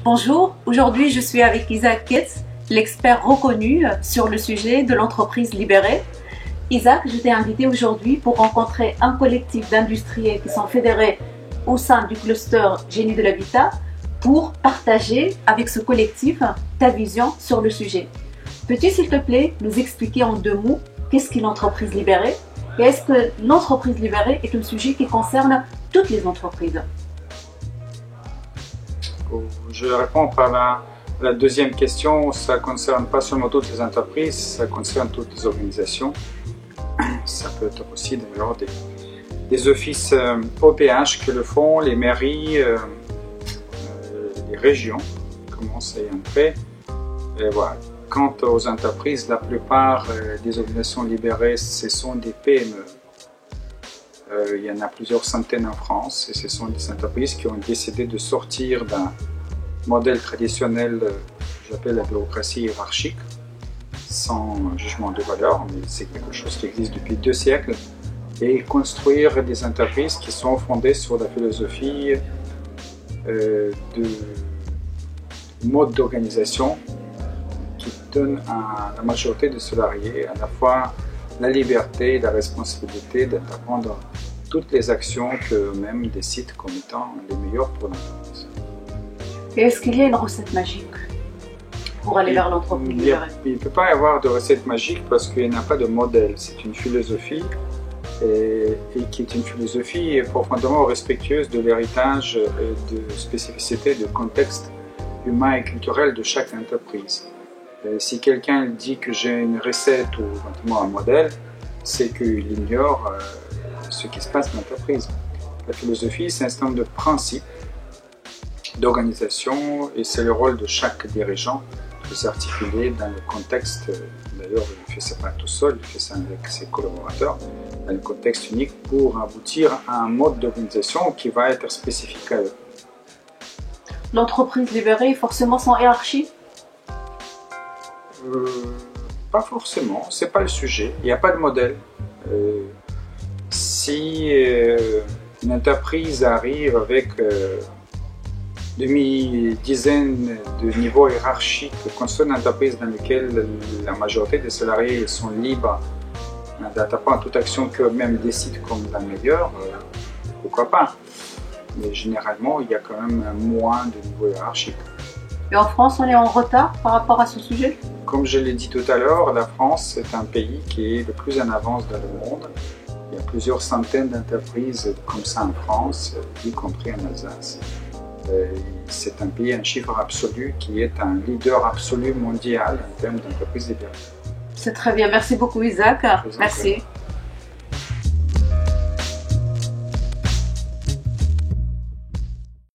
Bonjour, aujourd'hui je suis avec Isaac Ketz, l'expert reconnu sur le sujet de l'entreprise libérée. Isaac, je t'ai invité aujourd'hui pour rencontrer un collectif d'industriels qui sont fédérés au sein du cluster Génie de l'Habitat pour partager avec ce collectif ta vision sur le sujet. Peux-tu s'il te plaît nous expliquer en 2 mots qu'est-ce qu'est l'entreprise libérée et est-ce que l'entreprise libérée est un sujet qui concerne toutes les entreprises? Je réponds par la deuxième question. Ça ne concerne pas seulement toutes les entreprises, ça concerne toutes les organisations. Ça peut être aussi d'ailleurs des offices OPH que le font, les mairies, les régions commencent à y entrer. Et voilà. Quant aux entreprises, la plupart des organisations libérées, ce sont des PME. Il y en a plusieurs centaines en France et ce sont des entreprises qui ont décidé de sortir d'un modèle traditionnel, j'appelle la bureaucratie hiérarchique, sans jugement de valeur, mais c'est quelque chose qui existe depuis 2 siècles, et construire des entreprises qui sont fondées sur la philosophie de mode d'organisation qui donne à la majorité des salariés à la fois la liberté et la responsabilité d'entreprendre toutes les actions qu'eux-mêmes décident comme étant les meilleures pour l'entreprise. Et est-ce qu'il y a une recette magique pour aller vers l'entreprise libérée? Il ne peut pas y avoir de recette magique parce qu'il n'y a pas de modèle. C'est une philosophie et qui est une philosophie profondément respectueuse de l'héritage, de spécificité, de contexte humain et culturel de chaque entreprise. Si quelqu'un dit que j'ai une recette ou éventuellement un modèle, c'est qu'il ignore ce qui se passe dans l'entreprise. La philosophie, c'est un certain nombre de principes d'organisation et c'est le rôle de chaque dirigeant de s'articuler dans le contexte. D'ailleurs, il ne fait ça pas tout seul, il fait ça avec ses collaborateurs, dans le contexte unique pour aboutir à un mode d'organisation qui va être spécifique à eux. L'entreprise libérée est forcément sans hiérarchie? Pas forcément, c'est pas le sujet, il n'y a pas de modèle. Si une entreprise arrive avec demi-dizaine de niveaux hiérarchiques, construire une entreprise dans laquelle la majorité des salariés sont libres d'entreprendre toute action qu'eux-mêmes décident comme la meilleure, pourquoi pas. Mais généralement, il y a quand même moins de niveaux hiérarchiques. Et en France, on est en retard par rapport à ce sujet? Comme je l'ai dit tout à l'heure, la France est un pays qui est le plus en avance dans le monde. Il y a plusieurs centaines d'entreprises comme ça en France, y compris en Alsace. C'est un pays, un chiffre absolu, qui est un leader absolu mondial en termes d'entreprises libérées. C'est très bien. Merci beaucoup Isaac. Merci.